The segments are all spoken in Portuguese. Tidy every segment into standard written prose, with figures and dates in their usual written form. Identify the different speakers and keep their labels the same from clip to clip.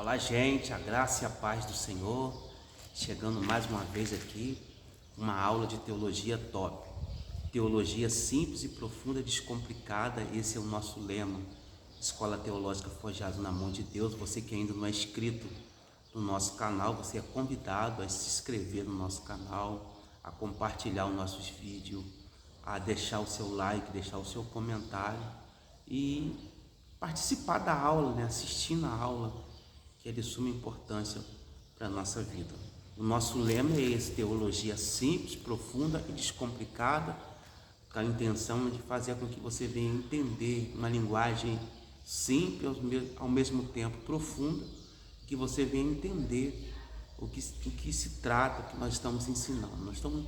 Speaker 1: Olá, gente, a graça e a paz do Senhor, chegando mais uma vez aqui, uma aula de teologia top, teologia simples e profunda, descomplicada. Esse é o nosso lema, Escola Teológica Forjado na Mão de Deus. Você que ainda não é inscrito no nosso canal, você é convidado a se inscrever no nosso canal, a compartilhar os nossos vídeos, a deixar o seu like, deixar o seu comentário e participar da aula, assistindo a aula, que é de suma importância para a nossa vida. O nosso lema é esse: teologia simples, profunda e descomplicada, com a intenção de fazer com que você venha entender uma linguagem simples, ao mesmo tempo profunda, que você venha entender o que se trata, o que nós estamos ensinando. Nós estamos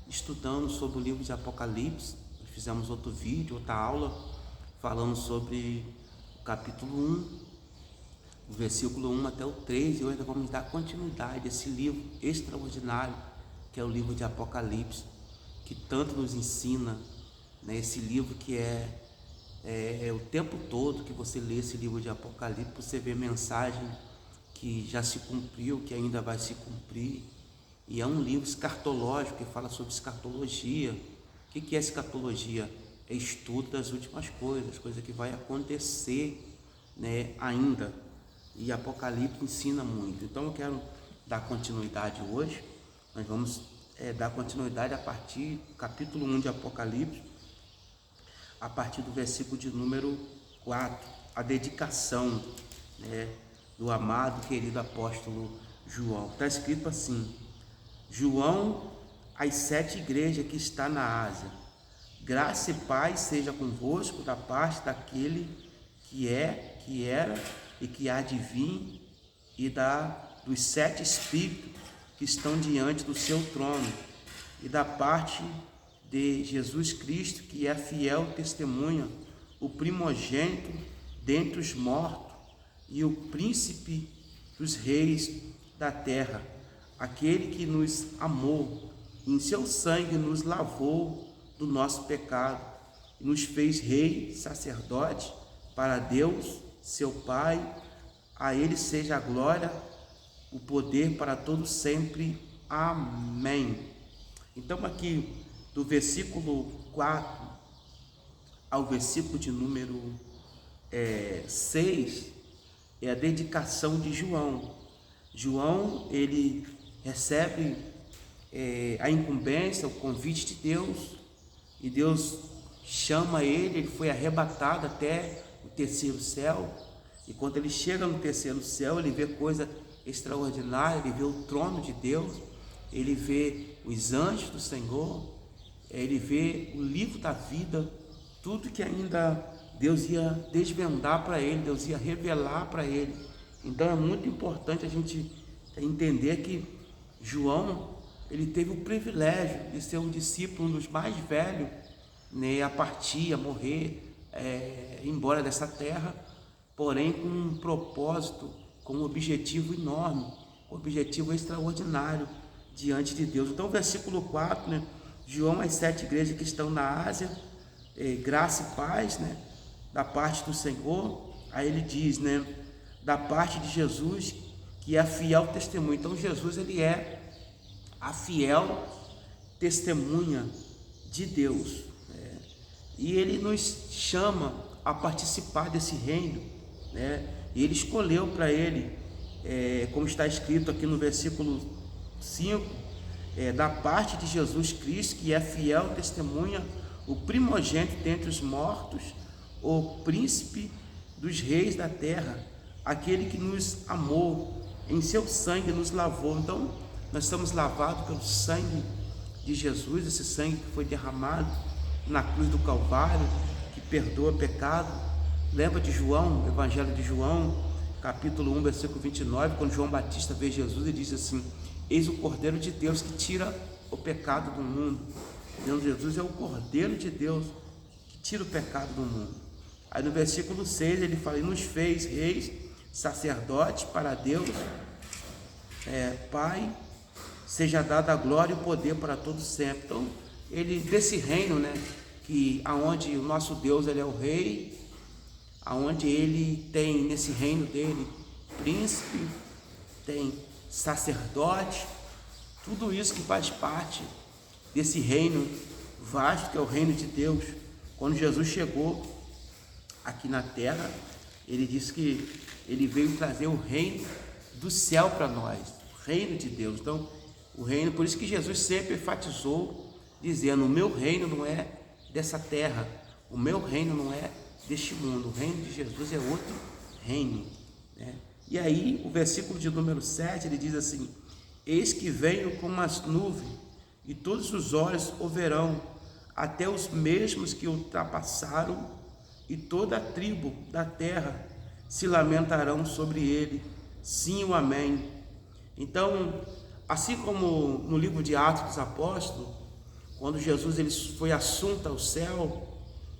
Speaker 1: estudando sobre o livro de Apocalipse. Nós fizemos outro vídeo, outra aula, falando sobre o capítulo 1, o versículo 1 até o 3, e hoje nós vamos dar continuidade a esse livro extraordinário, que é o livro de Apocalipse, que tanto nos ensina, esse livro que é o tempo todo que você lê esse livro de Apocalipse, você vê mensagem que já se cumpriu, que ainda vai se cumprir, e é um livro escatológico, que fala sobre escatologia. O que é escatologia? É estudo das últimas coisas, coisa que vai acontecer ainda. E Apocalipse ensina muito. Então eu quero dar continuidade hoje. Nós vamos dar continuidade a partir do capítulo 1 de Apocalipse, a partir do versículo de número 4, a dedicação do amado, querido apóstolo João. Está escrito assim: João, às 7 igrejas que está na Ásia, graça e paz seja convosco da parte daquele que é, que era e que há de vir, e dos 7 espíritos que estão diante do seu trono, e da parte de Jesus Cristo, que é fiel testemunha, o primogênito dentre os mortos e o príncipe dos reis da terra, aquele que nos amou e em seu sangue nos lavou do nosso pecado e nos fez rei, sacerdote para Deus seu Pai. A ele seja a glória, o poder para todos sempre. Amém. Então aqui do versículo 4 ao versículo de número 6 é a dedicação de João. João, ele recebe a incumbência, o convite de Deus, e Deus chama ele foi arrebatado até o terceiro céu. E quando ele chega no terceiro céu, ele vê coisa extraordinária, ele vê o trono de Deus, ele vê os anjos do Senhor, ele vê o livro da vida, tudo que ainda Deus ia desvendar para ele, Deus ia revelar para ele. Então é muito importante a gente entender que João, ele teve o privilégio de ser um discípulo, um dos mais velhos, a partir, a morrer, embora dessa terra, porém com um propósito, com um objetivo enorme, um objetivo extraordinário diante de Deus. Então, versículo 4, João, às 7 igrejas que estão na Ásia, graça e paz, da parte do Senhor. Aí ele diz, da parte de Jesus, que é a fiel testemunha. Então, Jesus, ele é a fiel testemunha de Deus, e ele nos chama a participar desse reino, e ele escolheu para ele, como está escrito aqui no versículo 5, da parte de Jesus Cristo, que é fiel testemunha, o primogênito dentre os mortos, o príncipe dos reis da terra, aquele que nos amou, em seu sangue nos lavou. Então nós estamos lavados pelo sangue de Jesus, esse sangue que foi derramado na cruz do Calvário, que perdoa pecado. Lembra de João, Evangelho de João, capítulo 1, versículo 29, quando João Batista vê Jesus e diz assim: eis o Cordeiro de Deus que tira o pecado do mundo. Então Jesus é o Cordeiro de Deus que tira o pecado do mundo. Aí no versículo 6 ele fala: e nos fez reis, sacerdotes para Deus Pai, seja dada a glória e o poder para todos sempre. Então ele, desse reino, que aonde o nosso Deus, ele é o rei, aonde ele tem, nesse reino dele, príncipe, tem sacerdote, tudo isso que faz parte desse reino vasto que é o reino de Deus. Quando Jesus chegou aqui na terra, ele disse que ele veio trazer o reino do céu para nós, o reino de Deus. Então, o reino, por isso que Jesus sempre enfatizou, dizendo: o meu reino não é dessa terra, o meu reino não é deste mundo, o reino de Jesus é outro reino, né? E aí, o versículo de número 7, ele diz assim: eis que venho com umas nuvens, e todos os olhos o verão, até os mesmos que ultrapassaram, e toda a tribo da terra se lamentarão sobre ele. Sim, o amém. Então, assim como no livro de Atos dos Apóstolos, quando Jesus ele foi assunto ao céu,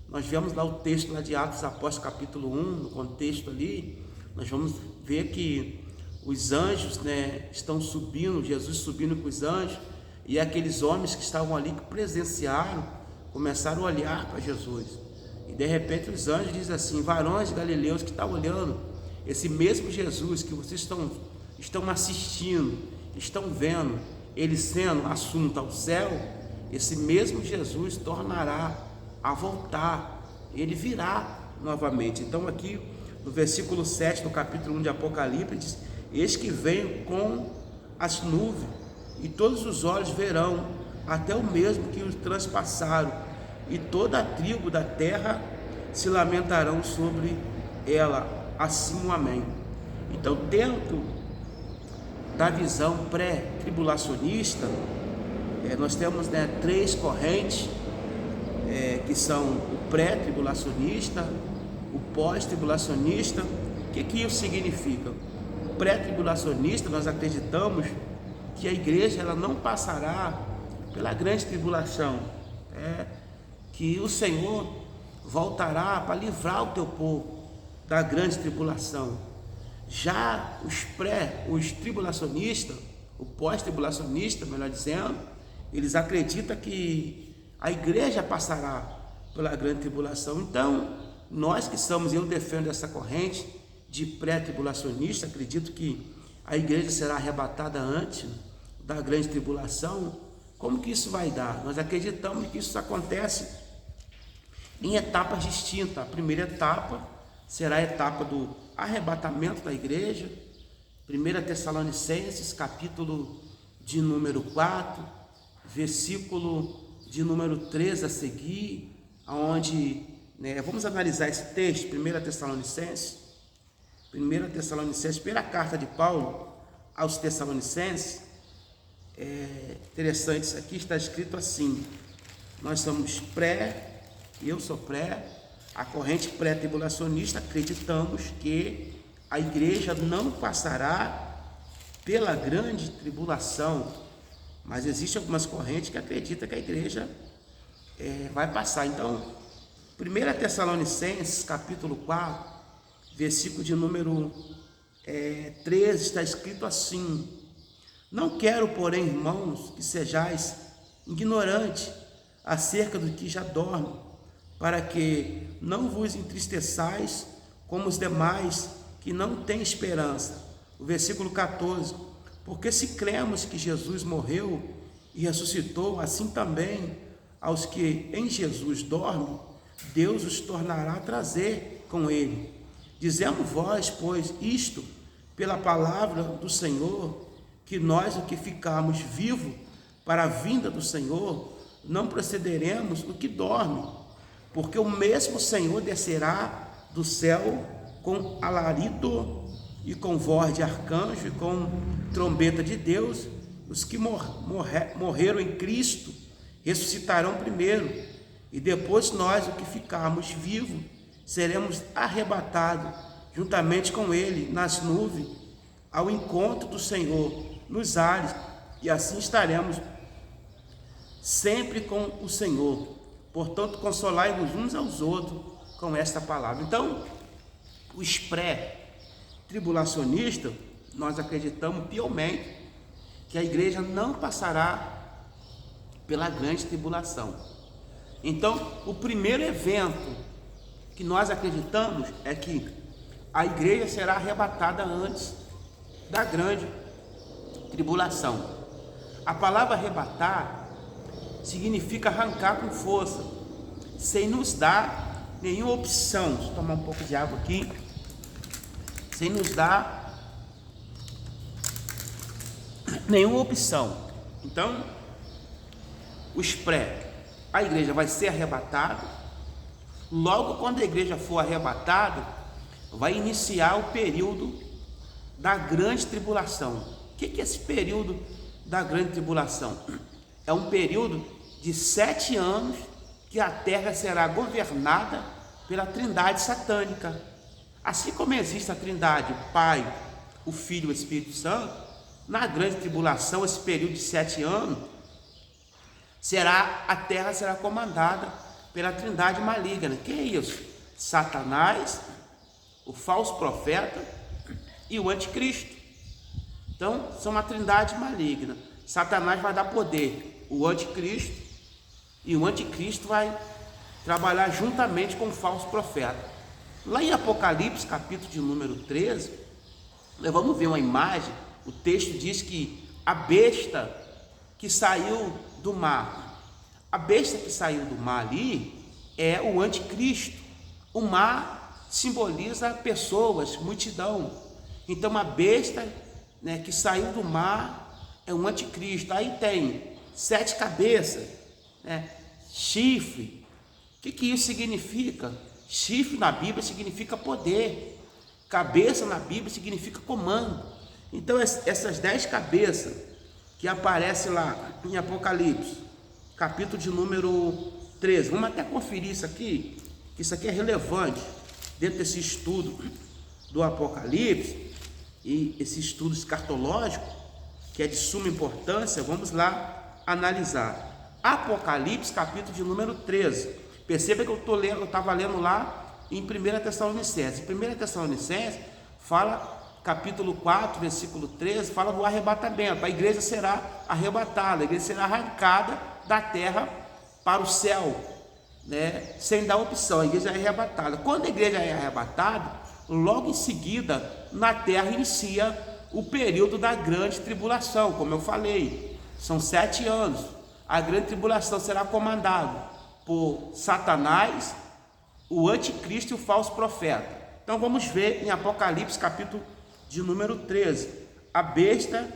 Speaker 1: nós vemos lá o texto lá de Atos dos Apóstolos, capítulo 1, no contexto ali, nós vamos ver que os anjos, né, estão subindo, Jesus subindo com os anjos, e aqueles homens que estavam ali, que presenciaram, começaram a olhar para Jesus. E de repente os anjos dizem assim: varões galileus que estão olhando, esse mesmo Jesus que vocês estão assistindo, estão vendo, ele sendo assunto ao céu, esse mesmo Jesus tornará a voltar, ele virá novamente. Então aqui no versículo 7 do capítulo 1 de Apocalipse diz: eis que venho com as nuvens, e todos os olhos verão, até o mesmo que os transpassaram, e toda a tribo da terra se lamentarão sobre ela. Assim o amém. Então, dentro da visão pré-tribulacionista, nós temos, né, 3 correntes, que são o pré-tribulacionista, o pós-tribulacionista. O que isso significa? O pré-tribulacionista, nós acreditamos que a igreja ela não passará pela grande tribulação, que o Senhor voltará para livrar o teu povo da grande tribulação. Já os tribulacionistas, o pós-tribulacionista, melhor dizendo, eles acreditam que a igreja passará pela grande tribulação. Então, nós que somos, eu defendo essa corrente de pré-tribulacionista, acredito que a igreja será arrebatada antes da grande tribulação. Como que isso vai dar? Nós acreditamos que isso acontece em etapas distintas. A primeira etapa será a etapa do arrebatamento da igreja, 1 Tessalonicenses, capítulo de número 4, versículo de número 3 a seguir, onde, vamos analisar esse texto, 1 Tessalonicenses, primeira carta de Paulo aos Tessalonicenses. Interessante, isso aqui está escrito assim: nós somos eu sou a corrente pré-tribulacionista, acreditamos que a igreja não passará pela grande tribulação, mas existem algumas correntes que acreditam que a igreja vai passar. Então, 1 Tessalonicenses, capítulo 4, versículo de número 13, está escrito assim: não quero, porém, irmãos, que sejais ignorantes acerca do que já dorme, para que não vos entristeçais como os demais que não têm esperança. O versículo 14: porque se cremos que Jesus morreu e ressuscitou, assim também aos que em Jesus dormem, Deus os tornará a trazer com ele. Dizemos vós, pois, isto pela palavra do Senhor, que nós, o que ficarmos vivos para a vinda do Senhor, não procederemos do que dorme, porque o mesmo Senhor descerá do céu com alarido e com voz de arcanjo e com trombeta de Deus. Os que morreram em Cristo ressuscitarão primeiro, e depois nós, o que ficarmos vivos, seremos arrebatados juntamente com ele nas nuvens ao encontro do Senhor nos ares, e assim estaremos sempre com o Senhor. Portanto, consolai-vos uns aos outros com esta palavra. Então, os pré-tribulacionistas, nós acreditamos piamente que a igreja não passará pela grande tribulação. Então, o primeiro evento que nós acreditamos é que a igreja será arrebatada antes da grande tribulação. A palavra arrebatar significa arrancar com força, sem nos dar nenhuma opção. Deixa eu tomar um pouco de água aqui. Sem nos dar nenhuma opção. Então, a igreja vai ser arrebatada. Logo quando a igreja for arrebatada, vai iniciar o período da grande tribulação. O que é esse período da grande tribulação? É um período de 7 anos que a terra será governada pela trindade satânica. Assim como existe a trindade, o Pai, o Filho e o Espírito Santo, na grande tribulação, esse período de 7 anos, a terra será comandada pela trindade maligna. Que é isso? Satanás, o falso profeta e o anticristo. Então, são uma trindade maligna. Satanás vai dar poder, o anticristo, e o anticristo vai trabalhar juntamente com o falso profeta. Lá em Apocalipse, capítulo de número 13, nós vamos ver uma imagem. O texto diz que a besta que saiu do mar, a besta que saiu do mar ali é o anticristo. O mar simboliza pessoas, multidão. Então a besta, né, que saiu do mar é um anticristo. Aí tem 7 cabeças, né, chifre. O que isso significa? Chifre na Bíblia significa poder. Cabeça na Bíblia significa comando. Então essas 10 cabeças que aparecem lá em Apocalipse, capítulo de número 13, vamos até conferir isso aqui, que isso aqui é relevante dentro desse estudo do Apocalipse, e esse estudo escatológico, que é de suma importância. Vamos lá analisar. Apocalipse, capítulo de número 13. Perceba que eu estava lendo lá em 1 Tessalonicenses. 1 Tessalonicenses fala, capítulo 4, versículo 13, fala do arrebatamento. A igreja será arrebatada, a igreja será arrancada da terra para o céu, né? Sem dar opção. A igreja é arrebatada. Quando a igreja é arrebatada, logo em seguida, na terra inicia o período da grande tribulação. Como eu falei, são 7 anos. A grande tribulação será comandada por Satanás, o anticristo e o falso profeta. Então vamos ver em Apocalipse, capítulo de número 13, a besta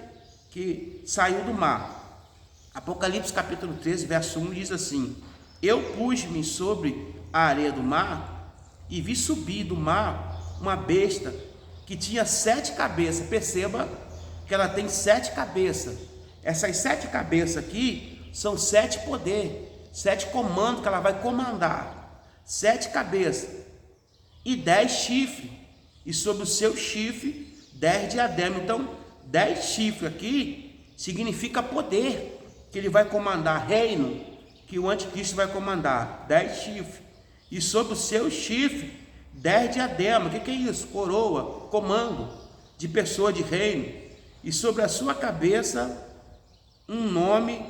Speaker 1: que saiu do mar. Apocalipse capítulo 13, verso 1 diz assim: eu pus-me sobre a areia do mar e vi subir do mar uma besta que tinha 7 cabeças. Perceba que ela tem 7 cabeças. Essas 7 cabeças aqui são 7 poderes, 7 comandos que ela vai comandar. 7 cabeças e 10 chifres, e sobre o seu chifre 10 diademas. Então 10 chifres aqui significa poder, que ele vai comandar, reino que o anticristo vai comandar. 10 chifres, e sobre o seu chifre 10 diademas. O que é isso? Coroa, comando de pessoa, de reino. E sobre a sua cabeça um nome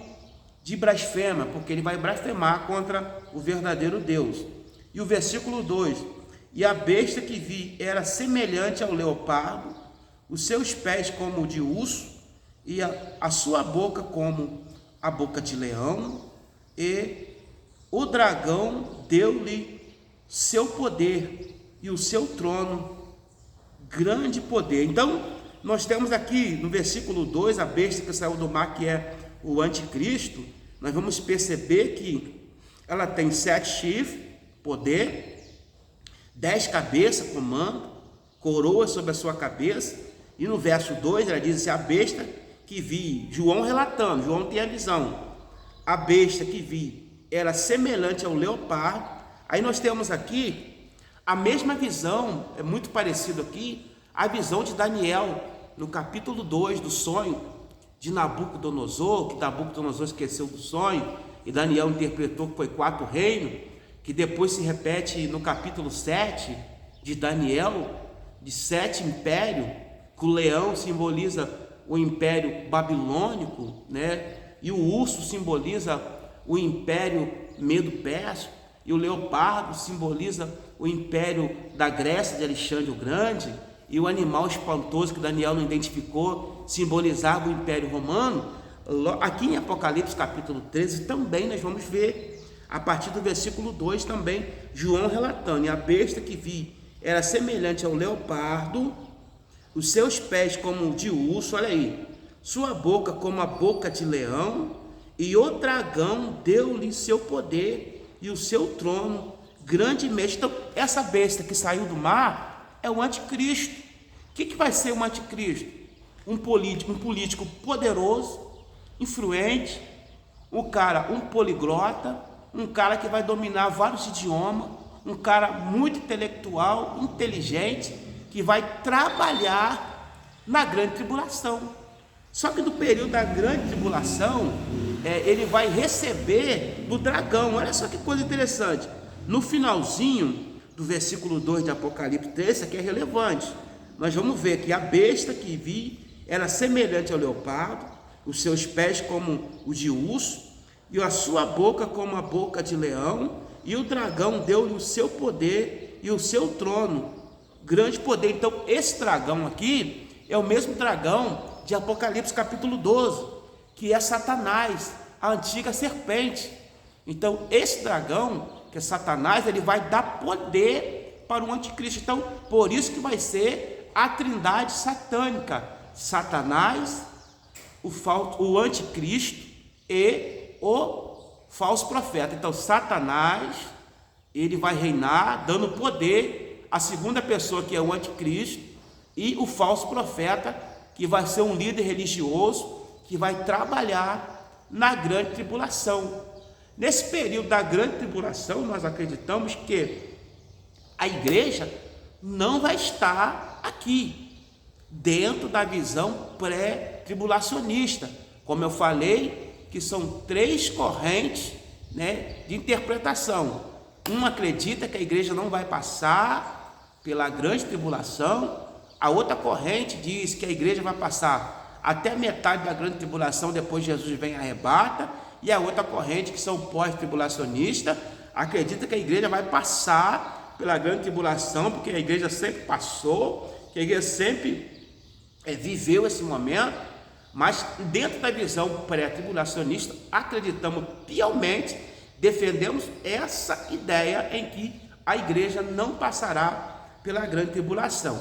Speaker 1: de blasfema, porque ele vai blasfemar contra o verdadeiro Deus. E o versículo 2: e a besta que vi era semelhante ao leopardo, os seus pés como de urso, e a sua boca como a boca de leão, e o dragão deu-lhe seu poder e o seu trono, grande poder. Então nós temos aqui no versículo 2 a besta que saiu do mar, que é o anticristo. Nós vamos perceber que ela tem 7 chifres, poder, 10 cabeças, comando, coroa sobre a sua cabeça. E no verso 2 ela diz assim: a besta que vi, João relatando, João tem a visão, a besta que vi era semelhante ao leopardo. Aí nós temos aqui a mesma visão, é muito parecido aqui, a visão de Daniel, no capítulo 2 do sonho de Nabucodonosor, que Nabucodonosor esqueceu do sonho, e Daniel interpretou que foi 4 reinos, que depois se repete no capítulo 7 de Daniel, de 7 impérios, que o leão simboliza o império babilônico, né? E o urso simboliza o império medo-persa. e o leopardo simboliza o império da Grécia de Alexandre o Grande, e o animal espantoso que Daniel não identificou simbolizava o Império Romano. Aqui em Apocalipse capítulo 13 também nós vamos ver, a partir do versículo 2 também, João relatando: e a besta que vi era semelhante ao leopardo, os seus pés como de urso, olha aí, sua boca como a boca de leão, e o dragão deu-lhe seu poder e o seu trono grandemente. Então, essa besta que saiu do mar é o anticristo. O que vai ser o anticristo? Um político poderoso, influente, um poliglota, um cara que vai dominar vários idiomas, um cara muito intelectual, inteligente, que vai trabalhar na grande tribulação. Só que no período da grande tribulação, ele vai receber do dragão. Olha só que coisa interessante. No finalzinho do versículo 2 de Apocalipse 13, isso aqui é relevante. Nós vamos ver que a besta que vi era semelhante ao leopardo, os seus pés como o de urso, e a sua boca como a boca de leão, e o dragão deu-lhe o seu poder e o seu trono, grande poder. Então, esse dragão aqui é o mesmo dragão de Apocalipse capítulo 12, que é Satanás, a antiga serpente. Então, esse dragão, que é Satanás, ele vai dar poder para o anticristo. Então, por isso que vai ser a trindade satânica: Satanás, o anticristo e o falso profeta. Então, Satanás, ele vai reinar, dando poder à segunda pessoa, que é o anticristo, e o falso profeta, que vai ser um líder religioso, que vai trabalhar na grande tribulação. Nesse período da grande tribulação, nós acreditamos que a igreja não vai estar aqui, dentro da visão pré-tribulacionista. Como eu falei, que são três correntes, de interpretação. Uma acredita que a igreja não vai passar pela grande tribulação. A outra corrente diz que a igreja vai passar até a metade da grande tribulação, depois Jesus vem e arrebata. E a outra corrente, que são pós-tribulacionistas, acredita que a igreja vai passar pela grande tribulação, porque a igreja sempre passou, que a igreja sempre viveu esse momento. Mas dentro da visão pré-tribulacionista, acreditamos piamente, defendemos essa ideia em que a igreja não passará pela grande tribulação.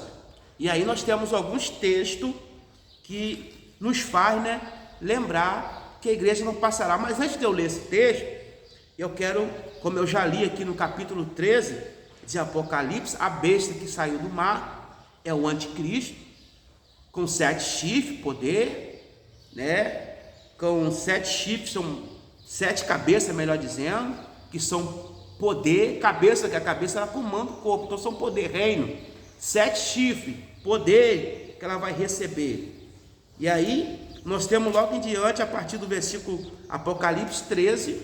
Speaker 1: E aí nós temos alguns textos que nos faz lembrar que a igreja não passará. Mas antes de eu ler esse texto, eu quero, como eu já li aqui no capítulo 13 de Apocalipse, a besta que saiu do mar é o anticristo, com 7 chifres, poder, com 7 chifres, são 7 cabeças, melhor dizendo, que são poder, cabeça, que a cabeça ela comanda o corpo, então são poder, reino. 7 chifres, poder que ela vai receber. E aí nós temos logo em diante, a partir do versículo Apocalipse 13,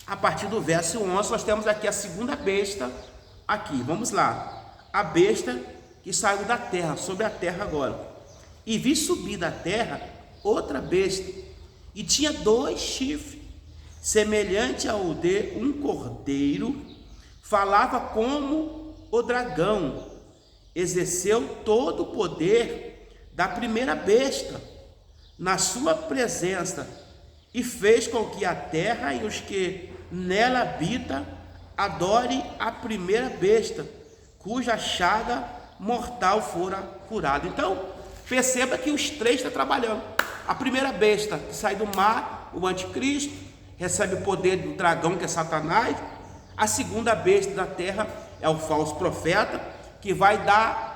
Speaker 1: a partir do verso 11, nós temos aqui a segunda besta. Aqui, vamos lá. A besta que saiu da terra, sobre a terra agora. E vi subir da terra outra besta, e tinha 2 chifres, semelhante ao de um cordeiro, falava como o dragão, exerceu todo o poder da primeira besta na sua presença, e fez com que a terra e os que nela habitam adore a primeira besta, cuja chaga mortal fora curada. Então, perceba que os 3 estão trabalhando. A primeira besta que sai do mar, o anticristo, recebe o poder do dragão, que é Satanás. A segunda besta da terra é o falso profeta, que vai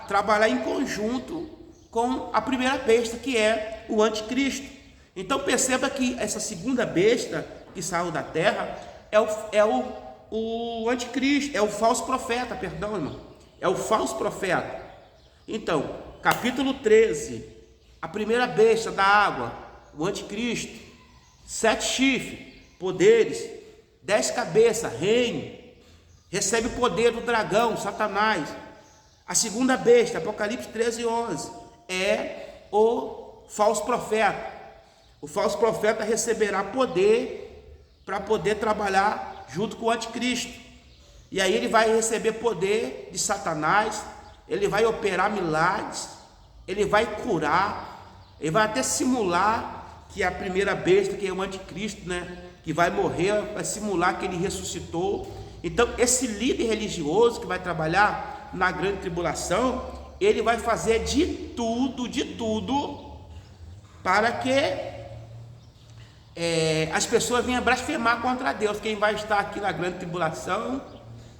Speaker 1: trabalhar em conjunto com a primeira besta, que é o anticristo. Então perceba que essa segunda besta que saiu da terra é o anticristo, é o falso profeta, perdão, irmão, é o falso profeta. Então, capítulo 13, a primeira besta da água, o anticristo, 7 chifres, poderes, 10 cabeças, reino, recebe o poder do dragão, Satanás. A segunda besta, Apocalipse 13, 11, é o falso profeta. O falso profeta receberá poder para poder trabalhar junto com o anticristo. E aí ele vai receber poder de Satanás, ele vai operar milagres, ele vai curar, ele vai até simular que a primeira besta, que é o anticristo, né, que vai morrer, vai simular que ele ressuscitou. Então esse líder religioso que vai trabalhar na grande tribulação, ele vai fazer de tudo para que as pessoas venham blasfemar contra Deus. Quem vai estar aqui na grande tribulação,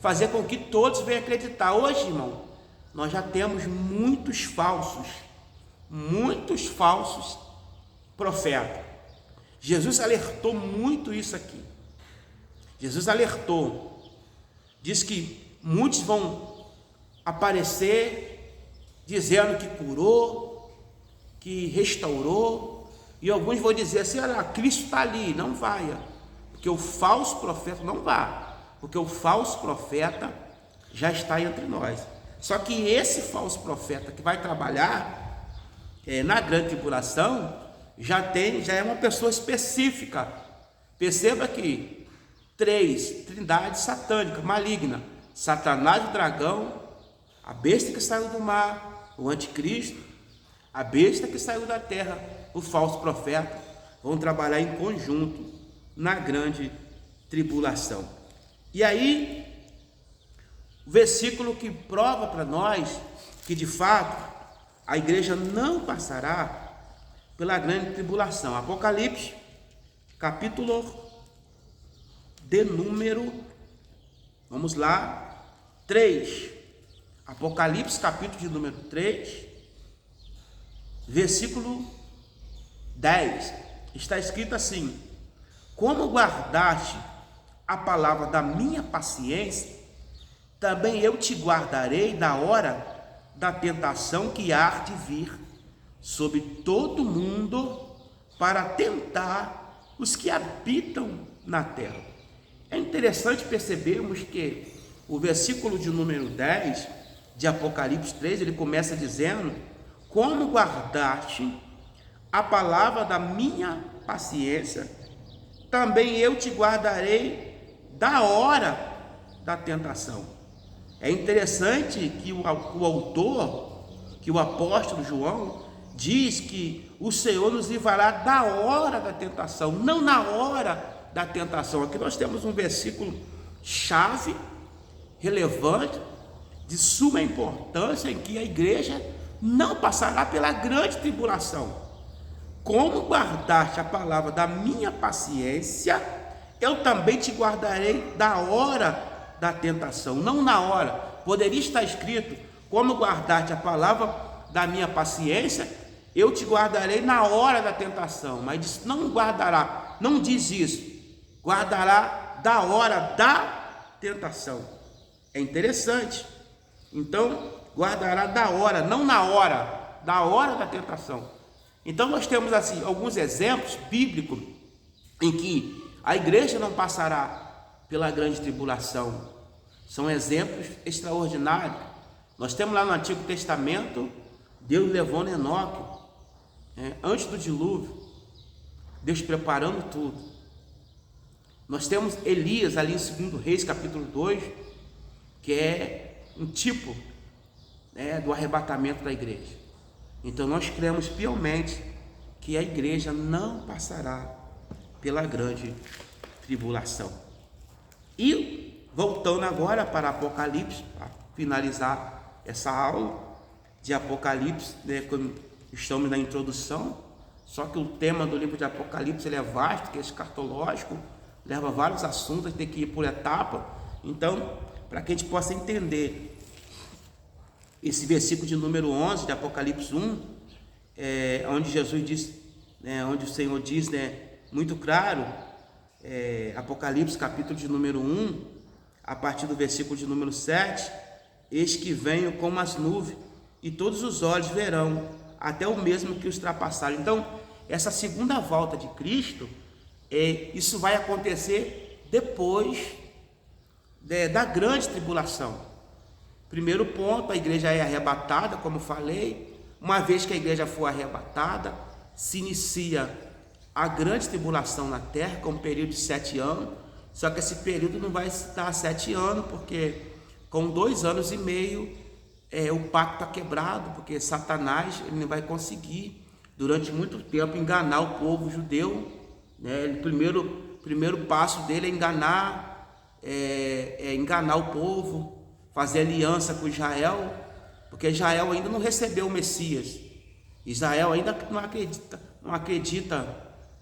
Speaker 1: fazer com que todos venham acreditar. Hoje, irmão, nós já temos muitos falsos profetas. Jesus alertou muito isso aqui. Jesus alertou, diz que muitos vão aparecer dizendo que curou, que restaurou, e alguns vão dizer assim: olha, Cristo está ali. Não vai, porque o falso profeta não vai, porque o falso profeta já está entre nós. Só que esse falso profeta que vai trabalhar na grande tribulação já é uma pessoa específica. Perceba que trindade satânica, maligna: Satanás, o dragão, a besta que saiu do mar, o anticristo, a besta que saiu da terra, o falso profeta, vão trabalhar em conjunto na grande tribulação. E aí, o versículo que prova para nós que de fato a igreja não passará pela grande tribulação. Apocalipse, capítulo de número, vamos lá, 3. Apocalipse, capítulo de número 3, versículo 10. Está escrito assim: como guardaste a palavra da minha paciência, também eu te guardarei da hora da tentação que há de vir sobre todo mundo para tentar os que habitam na terra. É interessante percebermos que o versículo de número 10 de Apocalipse 3, ele começa dizendo: como guardaste a palavra da minha paciência, também eu te guardarei da hora da tentação. É interessante que o autor, que o apóstolo João, diz que o Senhor nos livrará da hora da tentação, não na hora da tentação. Aqui nós temos um versículo chave, relevante, de suma importância, em que a igreja não passará pela grande tribulação. Como guardaste a palavra da minha paciência, eu também te guardarei da hora da tentação, não na hora. Poderia estar escrito: como guardaste a palavra da minha paciência, eu te guardarei na hora da tentação. Mas diz, não guardará, não diz isso, guardará da hora da tentação. É interessante. Então, guardará da hora, não na hora, da hora da tentação. Então nós temos assim alguns exemplos bíblicos em que a igreja não passará pela grande tribulação. São exemplos extraordinários. Nós temos lá no Antigo Testamento Deus levando Enoque, antes do dilúvio, Deus preparando tudo. Nós temos Elias ali em 2 Reis capítulo 2, que é um tipo do arrebatamento da igreja. Então nós cremos piamente que a igreja não passará pela grande tribulação. E voltando agora para Apocalipse, para finalizar essa aula de Apocalipse, como estamos na introdução, só que o tema do livro de Apocalipse ele é vasto, que é escatológico, leva vários assuntos, a gente tem que ir por etapa. Então, para que a gente possa entender esse versículo de número 11 de Apocalipse 1, onde Jesus diz, onde o Senhor diz, muito claro, Apocalipse capítulo de número 1, a partir do versículo de número 7, eis que venho como as nuvens, e todos os olhos verão, até o mesmo que os ultrapassaram. Então, essa segunda volta de Cristo, isso vai acontecer depois da grande tribulação. Primeiro ponto, a igreja é arrebatada, como falei. Uma vez que a igreja for arrebatada, se inicia a grande tribulação na terra, com um período de 7 anos, Só que esse período não vai estar 7 anos, porque com 2 anos e meio o pacto está quebrado, porque Satanás ele não vai conseguir durante muito tempo enganar o povo judeu, né? O primeiro passo dele é enganar o povo, fazer aliança com Israel, porque Israel ainda não recebeu o Messias. Israel ainda não acredita,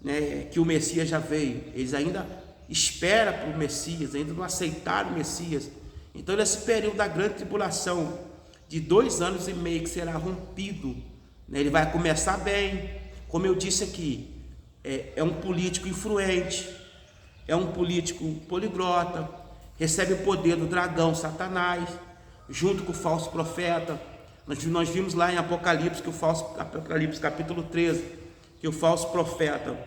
Speaker 1: né, que o Messias já veio. Eles ainda esperam para o Messias, ainda não aceitaram o Messias. Então, nesse período da grande tribulação, de 2 anos e meio que será rompido, né, ele vai começar bem, como eu disse aqui, é um político influente, é um político poliglota, recebe o poder do dragão Satanás, junto com o falso profeta. Nós vimos lá em Apocalipse, Apocalipse capítulo 13, que o falso profeta,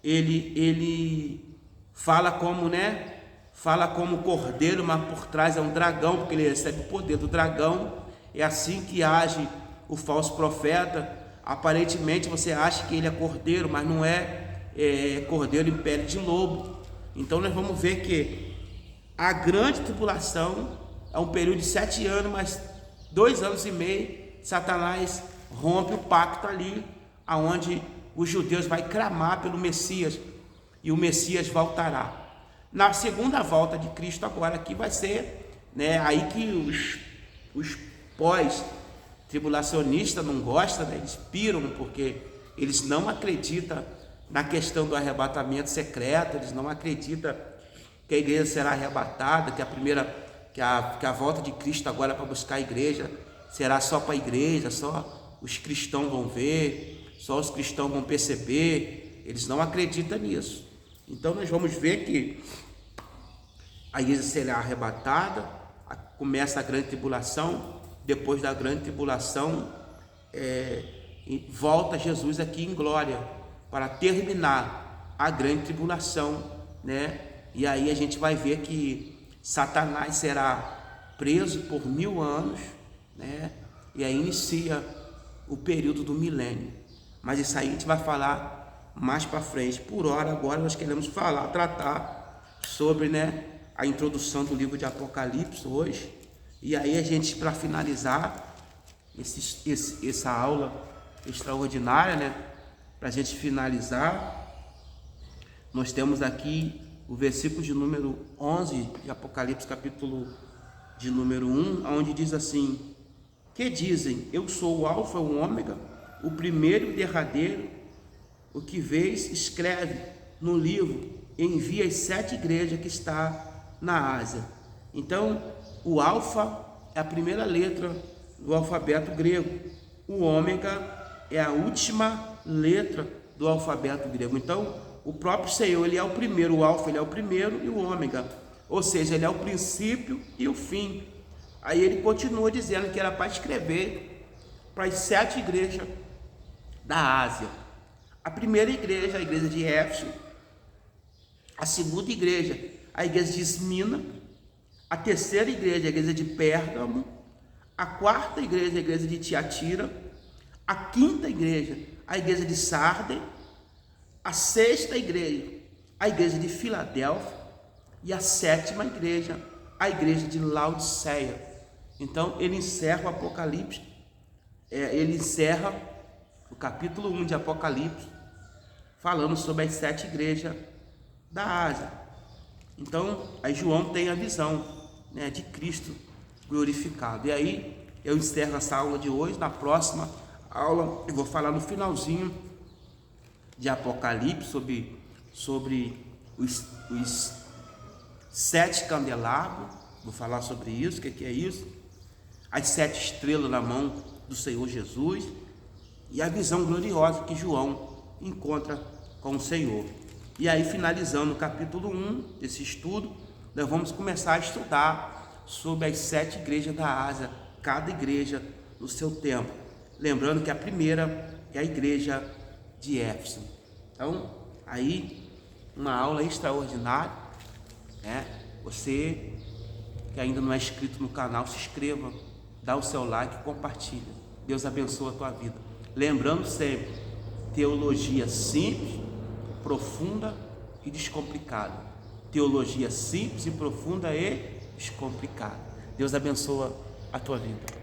Speaker 1: ele fala como, né? Fala como cordeiro, mas por trás é um dragão, porque ele recebe o poder do dragão. É assim que age o falso profeta. Aparentemente você acha que ele é cordeiro, mas não é cordeiro em pele de lobo. Então nós vamos ver que a grande tribulação é um período de 7 anos, mas 2 anos e meio, Satanás rompe o pacto ali, aonde os judeus vai clamar pelo Messias, e o Messias voltará. Na segunda volta de Cristo agora aqui vai ser, né, aí que os pós-tribulacionistas não gostam, né, eles piram, porque eles não acreditam na questão do arrebatamento secreto, eles não acreditam que a igreja será arrebatada, que a volta de Cristo agora para buscar a igreja será só para a igreja, só os cristãos vão ver, só os cristãos vão perceber. Eles não acreditam nisso. Então nós vamos ver que a igreja será arrebatada, começa a grande tribulação. Depois da grande tribulação, volta Jesus aqui em glória para terminar a grande tribulação, né? E aí a gente vai ver que Satanás será preso por 1000 anos, né? E aí inicia o período do milênio. Mas isso aí a gente vai falar mais para frente. Por hora, agora nós queremos tratar sobre, né, a introdução do livro de Apocalipse hoje. E aí a gente, para finalizar essa aula extraordinária, né, para a gente finalizar, nós temos aqui o versículo de número 11 de Apocalipse, capítulo de número 1, onde diz assim: que dizem, eu sou o alfa e o ômega, o primeiro e o derradeiro. O que vês, escreve no livro, envia as 7 igrejas que está na Ásia. Então, o alfa é a primeira letra do alfabeto grego, o ômega é a última letra do alfabeto grego. Então, o próprio Senhor, ele é o primeiro, o alfa ele é o primeiro e o ômega, ou seja, ele é o princípio e o fim. Aí ele continua dizendo que era para escrever para as 7 igrejas da Ásia. A primeira igreja, a igreja de Éfeso. A segunda igreja, a igreja de Esmina. A terceira igreja, a igreja de Pérgamo. A quarta igreja, a igreja de Tiatira. A quinta igreja, a igreja de Sardes. A sexta igreja, a igreja de Filadélfia. E a sétima igreja, a igreja de Laodiceia. Então ele encerra o Apocalipse, ele encerra o capítulo 1 de Apocalipse, falando sobre as 7 igrejas da Ásia. Então aí João tem a visão, né, de Cristo glorificado. E aí eu encerro essa aula de hoje. Na próxima aula eu vou falar no finalzinho de Apocalipse sobre os 7 candelabros. Vou falar sobre isso, o que é isso, as 7 estrelas na mão do Senhor Jesus e a visão gloriosa que João encontra com o Senhor. E aí, finalizando o capítulo 1 desse estudo, nós vamos começar a estudar sobre as 7 igrejas da Ásia, cada igreja no seu tempo. Lembrando que a primeira é a igreja de Éfeso. Então, aí, uma aula extraordinária, né? Você que ainda não é inscrito no canal, se inscreva, dá o seu like e compartilha. Deus abençoe a tua vida. Lembrando sempre, teologia simples, profunda e descomplicada. Teologia simples e profunda e descomplicada. Deus abençoa a tua vida.